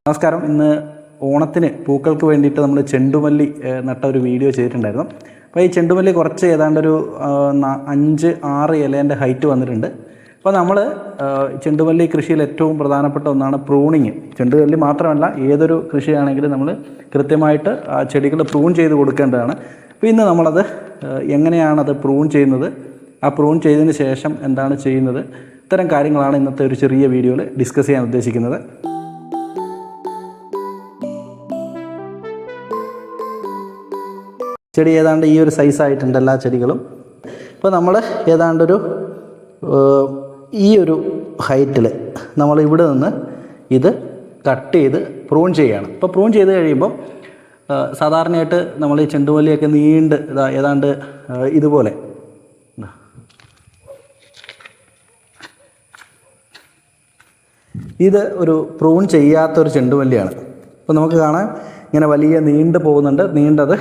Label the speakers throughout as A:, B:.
A: നമസ്കാരം. ഇന്ന് ഓണത്തിന് പൂക്കൾക്ക് വേണ്ടിയിട്ട് നമ്മൾ ചെണ്ടുമല്ലി നട്ട ഒരു വീഡിയോ ചെയ്തിട്ടുണ്ടായിരുന്നു. അപ്പോൾ ഈ ചെണ്ടുമല്ലി കുറച്ച് ഏതാണ്ടൊരു 5-6 ഇലേൻ്റെ ഹൈറ്റ് വന്നിട്ടുണ്ട്. അപ്പോൾ നമ്മൾ ചെണ്ടുമല്ലി കൃഷിയിൽ ഏറ്റവും പ്രധാനപ്പെട്ട ഒന്നാണ് പ്രൂണിങ്. ചെണ്ടുമല്ലി മാത്രമല്ല, ഏതൊരു കൃഷിയാണെങ്കിലും നമ്മൾ കൃത്യമായിട്ട് ആ ചെടികൾ പ്രൂൺ ചെയ്ത് കൊടുക്കേണ്ടതാണ്. അപ്പോൾ ഇന്ന് നമ്മളത് എങ്ങനെയാണത് പ്രൂൺ ചെയ്യുന്നത്, ആ പ്രൂൺ ചെയ്തതിന് ശേഷം എന്താണ് ചെയ്യുന്നത്, ഇത്തരം കാര്യങ്ങളാണ് ഇന്നത്തെ ഒരു ചെറിയ വീഡിയോയിൽ ഡിസ്കസ് ചെയ്യാൻ ഉദ്ദേശിക്കുന്നത്. ചെടി ഏതാണ്ട് ഈ ഒരു സൈസായിട്ടുണ്ട് എല്ലാ ചെടികളും. ഇപ്പോൾ നമ്മൾ ഏതാണ്ടൊരു ഈ ഒരു ഹൈറ്റിൽ നമ്മൾ ഇവിടെ നിന്ന് ഇത് കട്ട് ചെയ്ത് പ്രൂൺ ചെയ്യുകയാണ്. ഇപ്പോൾ പ്രൂൺ ചെയ്ത് കഴിയുമ്പോൾ സാധാരണയായിട്ട് നമ്മൾ ഈ ചെണ്ടുമല്ലിയൊക്കെ നീണ്ട് ഏതാണ്ട് ഇതുപോലെ ഇത് ഒരു പ്രൂൺ ചെയ്യാത്തൊരു ചെണ്ടുമല്ലിയാണ്. അപ്പോൾ നമുക്ക് കാണാം ഇങ്ങനെ വലിയ നീണ്ടു പോകുന്നുണ്ട്, നീണ്ടത്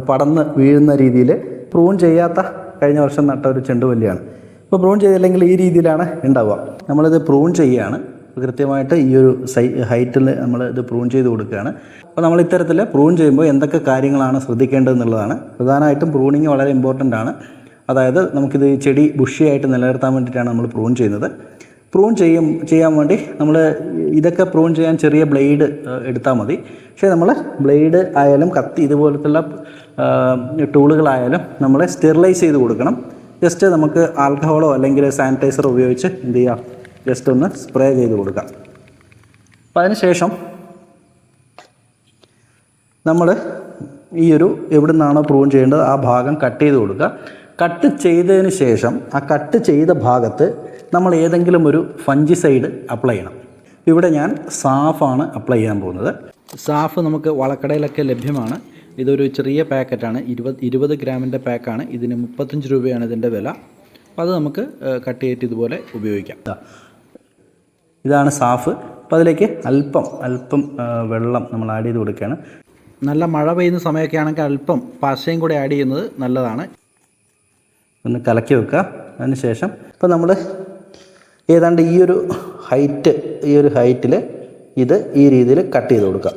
A: പടന്ന് വീഴുന്ന രീതിയിൽ പ്രൂൺ ചെയ്യാത്ത കഴിഞ്ഞ വർഷം നട്ട ഒരു ചെണ്ടുമല്ലിയാണ്. ഇപ്പോൾ പ്രൂൺ ചെയ്തില്ലെങ്കിൽ ഈ രീതിയിലാണ് ഉണ്ടാവുക. നമ്മളിത് പ്രൂൺ ചെയ്യുകയാണ്. കൃത്യമായിട്ട് ഈ ഒരു ഹൈറ്റിൽ നമ്മൾ ഇത് പ്രൂൺ ചെയ്ത് കൊടുക്കുകയാണ്. അപ്പോൾ നമ്മൾ ഇത്തരത്തിൽ പ്രൂൺ ചെയ്യുമ്പോൾ എന്തൊക്കെ കാര്യങ്ങളാണ് ശ്രദ്ധിക്കേണ്ടതെന്നുള്ളതാണ്. പ്രധാനമായിട്ടും പ്രൂണിങ് വളരെ ഇമ്പോർട്ടൻ്റ് ആണ്. അതായത് നമുക്കിത് ചെടി ബുഷിയായിട്ട് നിലനിർത്താൻ വേണ്ടിയിട്ടാണ് നമ്മൾ പ്രൂൺ ചെയ്യുന്നത്. പ്രൂൺ ചെയ്യാൻ വേണ്ടി നമ്മൾ ഇതൊക്കെ പ്രൂൺ ചെയ്യാൻ ചെറിയ ബ്ലേഡ് എടുത്താൽ മതി. പക്ഷേ നമ്മൾ ബ്ലേഡ് ആയാലും കത്തി ഇതുപോലത്തുള്ള ടൂളുകളായാലും നമ്മൾ സ്റ്റെറിലൈസ് ചെയ്ത് കൊടുക്കണം. ജസ്റ്റ് നമുക്ക് ആൽക്കഹോളോ അല്ലെങ്കിൽ സാനിറ്റൈസറോ ഉപയോഗിച്ച് എന്ത് ചെയ്യാം, ജസ്റ്റ് ഒന്ന് സ്പ്രേ ചെയ്ത് കൊടുക്കാം. അപ്പോൾ അതിന് ശേഷം നമ്മൾ ഈ ഒരു എവിടെ നിന്നാണോ പ്രൂൺ ചെയ്യേണ്ടത് ആ ഭാഗം കട്ട് ചെയ്ത് കൊടുക്കുക. കട്ട് ചെയ്തതിന് ശേഷം ആ കട്ട് ചെയ്ത ഭാഗത്ത് നമ്മൾ ഏതെങ്കിലും ഒരു ഫംഗിസൈഡ് അപ്ലൈ ചെയ്യണം. ഇവിടെ ഞാൻ സാഫാണ് അപ്ലൈ ചെയ്യാൻ പോകുന്നത്. സാഫ് നമുക്ക് വളക്കടയിലൊക്കെ ലഭ്യമാണ്. ഇതൊരു ചെറിയ പാക്കറ്റാണ്, 20 ഗ്രാമിൻ്റെ പാക്കാണ്. ഇതിന് 35 രൂപയാണ് ഇതിൻ്റെ വില. അപ്പോൾ അത് നമുക്ക് കട്ട് ചെയ്തിട്ട് ഇതുപോലെ ഉപയോഗിക്കാം. ഇതാണ് സാഫ്. അപ്പോൾ അതിലേക്ക് അല്പം വെള്ളം നമ്മൾ ആഡ് ചെയ്ത് കൊടുക്കുകയാണ്. നല്ല മഴ പെയ്യുന്ന സമയമൊക്കെ ആണെങ്കിൽ അല്പം പശയും കൂടെ ആഡ് ചെയ്യുന്നത് നല്ലതാണ്. ഒന്ന് കലക്കി വെക്കുക. അതിന് ശേഷം ഇപ്പോൾ നമ്മൾ ഏതാണ്ട് ഈ ഒരു ഹൈറ്റിൽ ഇത് ഈ രീതിയിൽ കട്ട് ചെയ്ത് കൊടുക്കുക.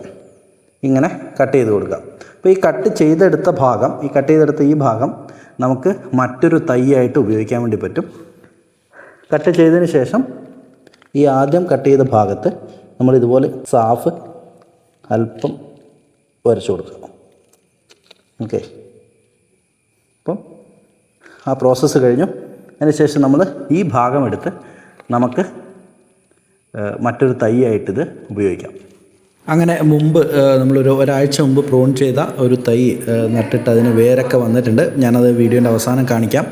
A: ഇങ്ങനെ കട്ട് ചെയ്ത് കൊടുക്കുക. അപ്പോൾ ഈ കട്ട് ചെയ്തെടുത്ത ഈ ഭാഗം നമുക്ക് മറ്റൊരു തൈയായിട്ട് ഉപയോഗിക്കാൻ വേണ്ടി പറ്റും. കട്ട് ചെയ്തതിന് ശേഷം ഈ ആദ്യം കട്ട് ചെയ്ത ഭാഗത്ത് നമ്മൾ ഇതുപോലെ സാഫ് അല്പം വരച്ചു കൊടുക്കുക. ഓക്കെ, അപ്പം ആ പ്രോസസ്സ് കഴിഞ്ഞു. അതിനുശേഷം നമ്മൾ ഈ ഭാഗം എടുത്ത് നമുക്ക് മറ്റൊരു തൈയായിട്ടിത് ഉപയോഗിക്കാം. അങ്ങനെ ഒരാഴ്ച മുമ്പ് പ്രൂൺ ചെയ്ത ഒരു തൈ നട്ടിട്ട് അതിന് വേരൊക്കെ വന്നിട്ടുണ്ട്. ഞാനത് വീഡിയോൻ്റെ അവസാനം കാണിക്കാം.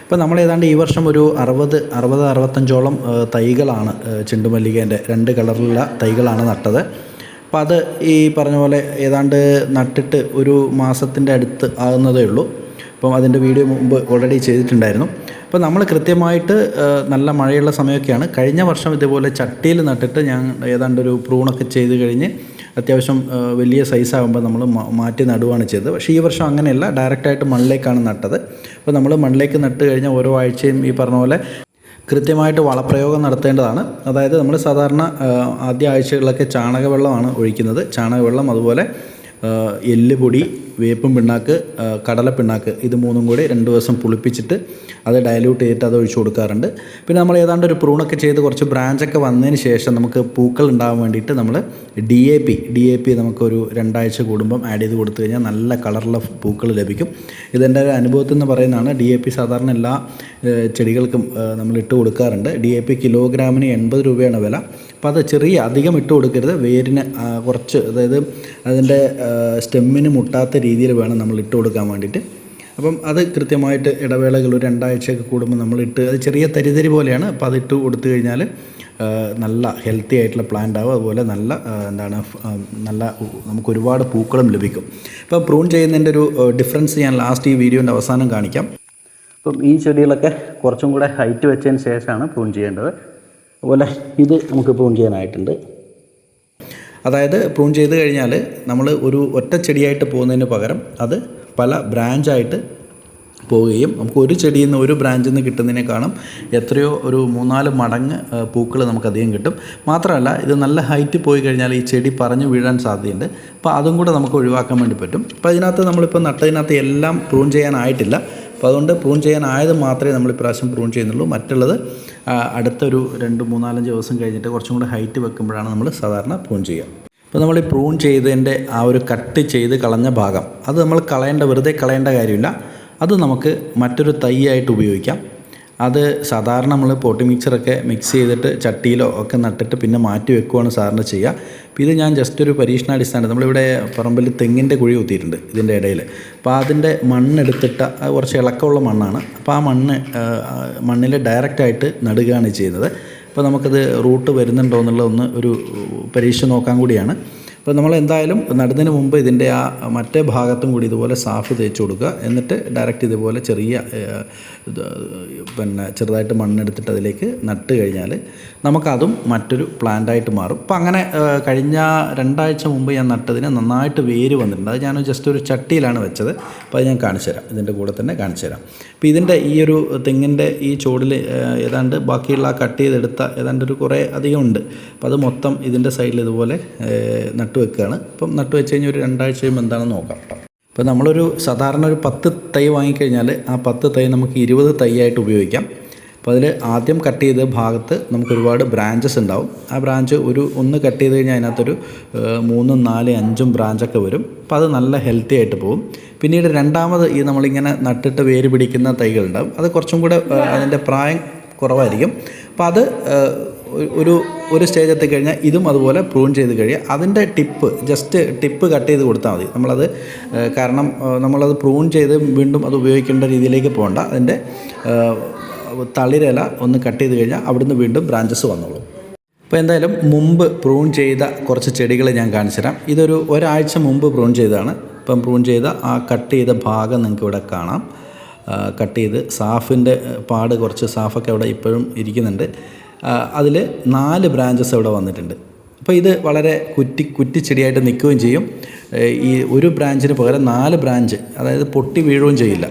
A: അപ്പോൾ നമ്മൾ ഏതാണ്ട് ഈ വർഷം ഒരു 60-65ഓളം തൈകളാണ് ചെണ്ടുമല്ലികേൻ്റെ 2 കളറിലുള്ള തൈകളാണ് നട്ടത്. അപ്പോൾ അത് ഈ പറഞ്ഞ പോലെ ഏതാണ്ട് നട്ടിട്ട് ഒരു മാസത്തിൻ്റെ അടുത്ത് ആകുന്നതേ ഉള്ളൂ. അപ്പം അതിൻ്റെ വീഡിയോ മുമ്പ് ഓൾറെഡി ചെയ്തിട്ടുണ്ടായിരുന്നു. അപ്പോൾ നമ്മൾ കൃത്യമായിട്ട് നല്ല മഴയുള്ള സമയമൊക്കെയാണ്. കഴിഞ്ഞ വർഷം ഇതേപോലെ ചട്ടിയിൽ നട്ടിട്ട് ഞാൻ ഏതാണ്ടൊരു പ്രൂണൊക്കെ ചെയ്ത് കഴിഞ്ഞ് അത്യാവശ്യം വലിയ സൈസാകുമ്പോൾ നമ്മൾ മാറ്റി നടുവാണ് ചെയ്തത്. പക്ഷേ ഈ വർഷം അങ്ങനെയല്ല, ഡയറക്റ്റായിട്ട് മണ്ണിലേക്കാണ് നട്ടത്. അപ്പോൾ നമ്മൾ മണ്ണിലേക്ക് നട്ട് കഴിഞ്ഞാൽ ഓരോ ആഴ്ചയും ഈ പറഞ്ഞ പോലെ കൃത്യമായിട്ട് വളപ്രയോഗം നടത്തേണ്ടതാണ്. അതായത് നമ്മൾ സാധാരണ ആദ്യ ആഴ്ചകളിലൊക്കെ ചാണകവെള്ളമാണ് ഒഴിക്കുന്നത്. ചാണകവെള്ളം, അതുപോലെ എല്ലുപൊടി, വേപ്പും പിണ്ണാക്ക്, കടലപ്പിണ്ണാക്ക്, ഇത് 3ഉം കൂടി 2 ദിവസം പുളിപ്പിച്ചിട്ട് അത് ഡയല്യൂട്ട് ചെയ്തിട്ട് അത് ഒഴിച്ചു കൊടുക്കാറുണ്ട്. പിന്നെ നമ്മൾ ഏതാണ്ട് ഒരു പ്രൂണൊക്കെ ചെയ്ത് കുറച്ച് ബ്രാഞ്ചൊക്കെ വന്നതിന് ശേഷം നമുക്ക് പൂക്കൾ ഉണ്ടാകാൻ വേണ്ടിയിട്ട് നമ്മൾ DAP നമുക്കൊരു 2 ആഴ്ച കൂടുമ്പം ആഡ് ചെയ്ത് കൊടുത്തു കഴിഞ്ഞാൽ നല്ല കളറുള്ള പൂക്കൾ ലഭിക്കും. ഇതെൻ്റെ ഒരു അനുഭവത്തിൽ നിന്ന് പറയുന്നതാണ്. DAP സാധാരണ എല്ലാ ചെടികൾക്കും നമ്മൾ ഇട്ട് കൊടുക്കാറുണ്ട്. DAP കിലോഗ്രാമിന് 80 രൂപയാണ് വില. അപ്പോൾ അത് അധികം ഇട്ട് കൊടുക്കരുത്. വേരിന് കുറച്ച്, അതായത് അതിൻ്റെ സ്റ്റെമ്മിന് മുട്ടാത്ത രീതിയിൽ വേണം നമ്മൾ ഇട്ട് കൊടുക്കാൻ വേണ്ടിയിട്ട്. അപ്പം അത് കൃത്യമായിട്ട് ഇടവേളകൾ ഒരു 2 ആഴ്ചയൊക്കെ കൂടുമ്പോൾ നമ്മളിട്ട്, അത് ചെറിയ തരിതരി പോലെയാണ്. അപ്പോൾ അതിട്ട് കൊടുത്തു കഴിഞ്ഞാൽ നല്ല ഹെൽത്തി ആയിട്ടുള്ള പ്ലാന്റ് ആവും. അതുപോലെ നല്ല നമുക്ക് ഒരുപാട് പൂക്കളും ലഭിക്കും. ഇപ്പോൾ പ്രൂൺ ചെയ്യുന്നതിൻ്റെ ഒരു ഡിഫറൻസ് ഞാൻ ലാസ്റ്റ് ഈ വീഡിയോൻ്റെ അവസാനം കാണിക്കാം. അപ്പം ഈ ചെടികളൊക്കെ കുറച്ചും കൂടെ ഹൈറ്റ് വെച്ചതിന് ശേഷമാണ് പ്രൂൺ ചെയ്യേണ്ടത്. അതുപോലെ ഇത് നമുക്ക് പ്രൂൺ ചെയ്യാനായിട്ടുണ്ട്. അതായത് പ്രൂൺ ചെയ്ത് കഴിഞ്ഞാൽ നമ്മൾ ഒരു ഒറ്റ ചെടിയായിട്ട് പോകുന്നതിന് പകരം അത് പല ബ്രാഞ്ചായിട്ട് പോവുകയും നമുക്ക് ഒരു ചെടിയിൽ നിന്ന് ഒരു ബ്രാഞ്ചിൽ നിന്ന് കിട്ടുന്നതിനേക്കാളും എത്രയോ ഒരു 3-4 മടങ്ങ് പൂക്കൾ നമുക്കധികം കിട്ടും. മാത്രമല്ല ഇത് നല്ല ഹൈറ്റ് പോയി കഴിഞ്ഞാൽ ഈ ചെടി പറഞ്ഞു വീഴാൻ സാധ്യതയുണ്ട്. അപ്പോൾ അതും കൂടെ നമുക്ക് ഒഴിവാക്കാൻ വേണ്ടി പറ്റും. അപ്പോൾ അതിനകത്ത് നമ്മളിപ്പോൾ നട്ടതിനകത്ത് എല്ലാം പ്രൂൺ ചെയ്യാനായിട്ടില്ല. അപ്പോൾ അതുകൊണ്ട് പ്രൂൺ ചെയ്യാനായത് മാത്രമേ നമ്മൾ ഇപ്രാവശ്യം പ്രൂൺ ചെയ്യുന്നുള്ളൂ. മറ്റുള്ളത് അടുത്തൊരു 2-3-4 ദിവസം കഴിഞ്ഞിട്ട് കുറച്ചും കൂടെ ഹൈറ്റ് വെക്കുമ്പോഴാണ് നമ്മൾ സാധാരണ പ്രൂൺ ചെയ്യുക. അപ്പോൾ നമ്മൾ ഈ പ്രൂൺ ചെയ്തതിൻ്റെ ആ ഒരു കട്ട് ചെയ്ത് കളഞ്ഞ ഭാഗം അത് നമ്മൾ വെറുതെ കളയേണ്ട കാര്യമില്ല. അത് നമുക്ക് മറ്റൊരു തൈയായിട്ട് ഉപയോഗിക്കാം. അത് സാധാരണ നമ്മൾ പോട്ടി മിക്സറൊക്കെ മിക്സ് ചെയ്തിട്ട് ചട്ടിയിലോ ഒക്കെ നട്ടിട്ട് പിന്നെ മാറ്റി വെക്കുകയാണ് സാധാരണ ചെയ്യുക. അപ്പോൾ ഇത് ഞാൻ ജസ്റ്റ് ഒരു പരീക്ഷണാടിസ്ഥാനം നമ്മളിവിടെ പറമ്പിൽ തെങ്ങിൻ്റെ കുഴി കുത്തിയിട്ടുണ്ട് ഇതിൻ്റെ ഇടയിൽ. അപ്പോൾ അതിൻ്റെ മണ്ണെടുത്തിട്ട് കുറച്ച് ഇളക്കമുള്ള മണ്ണാണ്. അപ്പോൾ ആ മണ്ണിൽ ഡയറക്റ്റായിട്ട് നടുകയാണ് ചെയ്യുന്നത്. അപ്പോൾ നമുക്കത് റൂട്ട് വരുന്നുണ്ടോ എന്നുള്ള ഒരു പരീക്ഷ നോക്കാൻ കൂടിയാണ്. അപ്പോൾ നമ്മൾ എന്തായാലും നടുന്നതിന് മുമ്പ് ഇതിൻ്റെ ആ മറ്റേ ഭാഗത്തും കൂടി ഇതുപോലെ സാഫ് തേച്ച് കൊടുക്കുക. എന്നിട്ട് ഡയറക്റ്റ് ഇതുപോലെ ചെറുതായിട്ട് മണ്ണെടുത്തിട്ട് അതിലേക്ക് നട്ട് കഴിഞ്ഞാൽ നമുക്കതും മറ്റൊരു പ്ലാന്റായിട്ട് മാറും. അപ്പോൾ അങ്ങനെ കഴിഞ്ഞ 2 ആഴ്ച മുമ്പ് ഞാൻ നട്ടതിന് നന്നായിട്ട് വേര് വന്നിട്ടുണ്ട്. അത് ഞാൻ ജസ്റ്റ് ഒരു ചട്ടിയിലാണ് വെച്ചത്. അപ്പോൾ അത് ഞാൻ കാണിച്ചു തരാം, ഇതിൻ്റെ കൂടെ തന്നെ കാണിച്ചു തരാം. അപ്പോൾ ഇതിൻ്റെ ഈ ഒരു തെങ്ങിൻ്റെ ഈ ചോടിൽ ഏതാണ്ട് ബാക്കിയുള്ള കട്ട് ചെയ്തെടുത്ത ഏതാണ്ട് ഒരു കുറേ അധികം ഉണ്ട്. അപ്പോൾ അത് മൊത്തം ഇതിൻ്റെ സൈഡിൽ ഇതുപോലെ നട്ട് വെക്കുകയാണ്. അപ്പം നട്ട് വെച്ച് കഴിഞ്ഞാൽ ഒരു 2 ആഴ്ച കഴിയുമ്പോൾ എന്താണെന്ന് നോക്കാം. ഇപ്പോൾ നമ്മളൊരു സാധാരണ ഒരു 10 തൈ വാങ്ങിക്കഴിഞ്ഞാൽ ആ 10 തൈ നമുക്ക് 20 തൈയായിട്ട് ഉപയോഗിക്കാം. അപ്പോൾ അതിൽ ആദ്യം കട്ട് ചെയ്ത ഭാഗത്ത് നമുക്ക് ഒരുപാട് ബ്രാഞ്ചസ് ഉണ്ടാവും. ആ ബ്രാഞ്ച് ഒന്ന് കട്ട് ചെയ്ത് കഴിഞ്ഞാൽ അതിനകത്തൊരു 3, 4, 5 ബ്രാഞ്ചൊക്കെ വരും. അപ്പോൾ അത് നല്ല ഹെൽത്തി ആയിട്ട് പോകും. പിന്നീട് രണ്ടാമത് ഈ നമ്മളിങ്ങനെ നട്ടിട്ട് വേര് പിടിക്കുന്ന തൈകളുണ്ടാവും. അത് കുറച്ചും കൂടെ അതിൻ്റെ പ്രായം കുറവായിരിക്കും. അപ്പോൾ അത് ഒരു സ്റ്റേജ് എത്തിക്കഴിഞ്ഞാൽ ഇതും അതുപോലെ പ്രൂൺ ചെയ്ത് കഴിയുക. അതിൻ്റെ ടിപ്പ് കട്ട് ചെയ്ത് കൊടുത്താൽ മതി. നമ്മളത് കാരണം നമ്മളത് പ്രൂൺ ചെയ്ത് വീണ്ടും അത് ഉപയോഗിക്കേണ്ട രീതിയിലേക്ക് പോകണ്ട. അതിൻ്റെ തളിരില ഒന്ന് കട്ട് ചെയ്ത് കഴിഞ്ഞാൽ അവിടുന്ന് വീണ്ടും ബ്രാഞ്ചസ് വന്നോളും. അപ്പോൾ എന്തായാലും മുമ്പ് പ്രൂൺ ചെയ്ത കുറച്ച് ചെടികൾ ഞാൻ കാണിച്ചു തരാം. ഇതൊരു ഒരാഴ്ച മുമ്പ് പ്രൂൺ ചെയ്തതാണ്. ഇപ്പം പ്രൂൺ ചെയ്ത ആ കട്ട് ചെയ്ത ഭാഗം നിങ്ങൾക്ക് ഇവിടെ കാണാം. കട്ട് ചെയ്ത് സാഫിൻ്റെ പാട് കുറച്ച് സാഫൊക്കെ അവിടെ ഇപ്പോഴും ഇരിക്കുന്നുണ്ട്. അതിൽ 4 ബ്രാഞ്ചസ് ഇവിടെ വന്നിട്ടുണ്ട്. അപ്പോൾ ഇത് വളരെ കുറ്റിച്ചെടിയായിട്ട് നിൽക്കുകയും ചെയ്യും. ഈ ഒരു ബ്രാഞ്ചിന് പകരം 4 ബ്രാഞ്ച്, അതായത് പൊട്ടി വീഴുകയും ചെയ്യില്ല.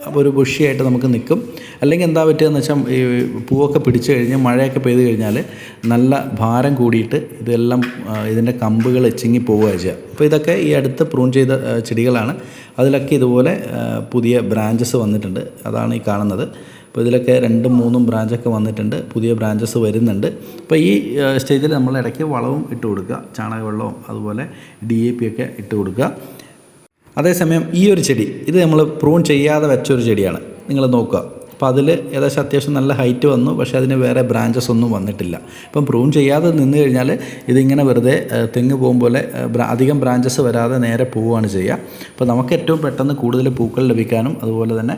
A: അപ്പോൾ ഒരു ബുഷിയായിട്ട് നമുക്ക് നിൽക്കും. അല്ലെങ്കിൽ എന്താ പറ്റുകയെന്ന് വെച്ചാൽ ഈ പൂവൊക്കെ പിടിച്ചു കഴിഞ്ഞ് മഴയൊക്കെ പെയ്ത് കഴിഞ്ഞാൽ നല്ല ഭാരം കൂടിയിട്ട് ഇതെല്ലാം ഇതിൻ്റെ കമ്പുകൾ ചിങ്ങി പോവുകയാണ് ചെയ്യുക. അപ്പോൾ ഇതൊക്കെ ഈ അടുത്ത് പ്രൂൺ ചെയ്ത ചെടികളാണ്. അതിലൊക്കെ ഇതുപോലെ പുതിയ ബ്രാഞ്ചസ് വന്നിട്ടുണ്ട്. അതാണ് ഈ കാണുന്നത്. അപ്പോൾ ഇതിലൊക്കെ 2-3 ബ്രാഞ്ചൊക്കെ വന്നിട്ടുണ്ട്. പുതിയ ബ്രാഞ്ചസ് വരുന്നുണ്ട്. അപ്പോൾ ഈ സ്റ്റേജിൽ നമ്മൾ ഇടയ്ക്ക് വളവും ഇട്ട് കൊടുക്കുക. ചാണകവെള്ളവും അതുപോലെ DAP ഒക്കെ ഇട്ട് കൊടുക്കുക. അതേസമയം ഈ ഒരു ചെടി ഇത് നമ്മൾ പ്രൂൺ ചെയ്യാതെ വെച്ചൊരു ചെടിയാണ്. നിങ്ങൾ നോക്കുക. അപ്പോൾ അതിൽ ഏകദേശം അത്യാവശ്യം നല്ല ഹൈറ്റ് വന്നു. പക്ഷേ അതിന് വേറെ ബ്രാഞ്ചസ് ഒന്നും വന്നിട്ടില്ല. ഇപ്പം പ്രൂൺ ചെയ്യാതെ നിന്ന് കഴിഞ്ഞാൽ ഇതിങ്ങനെ വെറുതെ തെങ്ങ് പോകും പോലെ അധികം ബ്രാഞ്ചസ് വരാതെ നേരെ പോവുകയാണ് ചെയ്യുക. അപ്പോൾ നമുക്ക് ഏറ്റവും പെട്ടെന്ന് കൂടുതൽ പൂക്കൾ ലഭിക്കാനും അതുപോലെ തന്നെ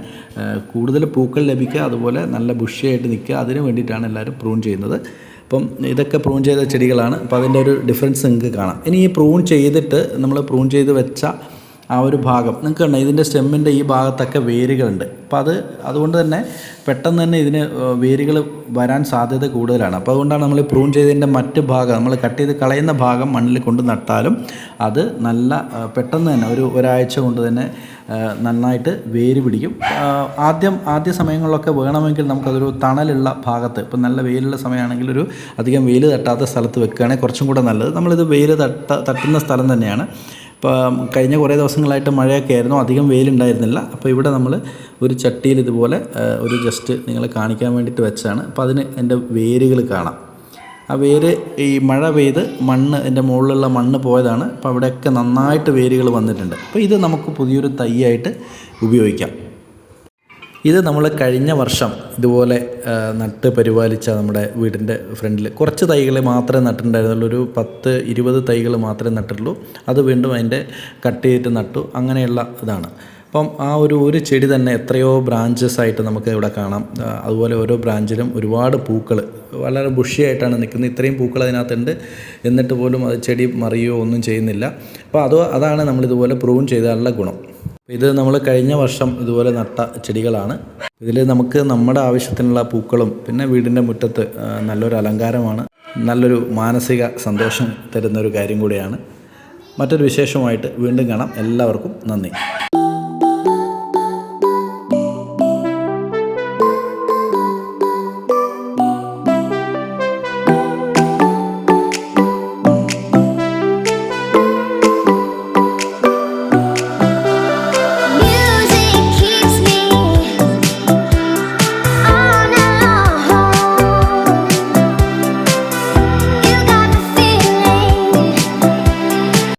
A: കൂടുതൽ പൂക്കൾ ലഭിക്കുക, അതുപോലെ നല്ല ബുഷിയായിട്ട് നിൽക്കുക, അതിന് വേണ്ടിയിട്ടാണ് എല്ലാവരും പ്രൂൺ ചെയ്യുന്നത്. അപ്പം ഇതൊക്കെ പ്രൂൺ ചെയ്ത ചെടികളാണ്. അപ്പോൾ അതിൻ്റെ ഒരു ഡിഫറൻസ് നിങ്ങൾക്ക് കാണാം. ഇനി ഈ പ്രൂൺ ചെയ്തിട്ട് നമ്മൾ പ്രൂൺ ചെയ്ത് വെച്ച ആ ഒരു ഭാഗം നിങ്ങൾക്ക് കണ്ടോ, ഇതിൻ്റെ സ്റ്റെമ്മിൻ്റെ ഈ ഭാഗത്തൊക്കെ വേരുകളുണ്ട്. അപ്പോൾ അതുകൊണ്ട് തന്നെ പെട്ടെന്ന് തന്നെ ഇതിന് വേരുകൾ വരാൻ സാധ്യത കൂടുതലാണ്. അപ്പോൾ അതുകൊണ്ടാണ് നമ്മൾ പ്രൂൺ ചെയ്തതിൻ്റെ മറ്റ് ഭാഗം നമ്മൾ കട്ട് ചെയ്ത് കളയുന്ന ഭാഗം മണ്ണിൽ കൊണ്ട് നട്ടാലും അത് നല്ല പെട്ടെന്ന് തന്നെ ഒരാഴ്ച കൊണ്ട് തന്നെ നന്നായിട്ട് വേര് പിടിക്കും. ആദ്യ സമയങ്ങളിലൊക്കെ വേണമെങ്കിൽ നമുക്കതൊരു തണലുള്ള ഭാഗത്ത്, ഇപ്പം നല്ല വെയിലുള്ള സമയമാണെങ്കിൽ ഒരു അധികം വെയിൽ തട്ടാത്ത സ്ഥലത്ത് വെക്കുകയാണെങ്കിൽ കുറച്ചും കൂടെ നല്ലത്. നമ്മളിത് വെയിൽ തട്ടുന്ന സ്ഥലം തന്നെയാണ്. ഇപ്പോൾ കഴിഞ്ഞ കുറേ ദിവസങ്ങളായിട്ട് മഴയൊക്കെ ആയിരുന്നു, അധികം വെയിലുണ്ടായിരുന്നില്ല. അപ്പോൾ ഇവിടെ നമ്മൾ ഒരു ചട്ടിയിൽ ഇതുപോലെ ഒരു ജസ്റ്റ് നിങ്ങളെ കാണിക്കാൻ വേണ്ടിയിട്ട് വെച്ചാണ്. അപ്പോൾ അതിന് എൻ്റെ വേരുകൾ കാണാം. ആ വേര് ഈ മഴ പെയ്ത് എൻ്റെ മുകളിലുള്ള മണ്ണ് പോയതാണ്. അപ്പോൾ അവിടെയൊക്കെ നന്നായിട്ട് വേരുകൾ വന്നിട്ടുണ്ട്. അപ്പോൾ ഇത് നമുക്ക് പുതിയൊരു തൈയായിട്ട് ഉപയോഗിക്കാം. ഇത് നമ്മൾ കഴിഞ്ഞ വർഷം ഇതുപോലെ നട്ട് പരിപാലിച്ച നമ്മുടെ വീടിൻ്റെ ഫ്രണ്ടിൽ കുറച്ച് തൈകൾ മാത്രമേ നട്ടിട്ടുണ്ടായിരുന്നുള്ളൂ. ഒരു 10-20 തൈകൾ മാത്രമേ നട്ടിട്ടുള്ളൂ. അത് വീണ്ടും അതിൻ്റെ കട്ട് ചെയ്തിട്ട് നട്ടു. അങ്ങനെയുള്ള ഇതാണ്. അപ്പം ആ ഒരു ചെടി തന്നെ എത്രയോ ബ്രാഞ്ചസ് ആയിട്ട് നമുക്ക് ഇവിടെ കാണാം. അതുപോലെ ഓരോ ബ്രാഞ്ചിലും ഒരുപാട് പൂക്കൾ വളരെ ബുഷിയായിട്ടാണ് നിൽക്കുന്നത്. ഇത്രയും പൂക്കൾ അതിനകത്തുണ്ട്, എന്നിട്ട് പോലും അത് ചെടി മറിയോ ഒന്നും ചെയ്യുന്നില്ല. അപ്പോൾ അതാണ് നമ്മളിതുപോലെ പ്രൂൺ ചെയ്താലുള്ള ഗുണം. ഇത് നമ്മൾ കഴിഞ്ഞ വർഷം ഇതുപോലെ നട്ട ചെടികളാണ്. ഇതിൽ നമുക്ക് നമ്മുടെ ആവശ്യത്തിനുള്ള പൂക്കളും പിന്നെ വീടിൻ്റെ മുറ്റത്ത് നല്ലൊരു അലങ്കാരമാണ്, നല്ലൊരു മാനസിക സന്തോഷം തരുന്നൊരു കാര്യം കൂടിയാണ്. മറ്റൊരു വിശേഷമായിട്ട് വീണ്ടും കാണാം. എല്ലാവർക്കും നന്ദി.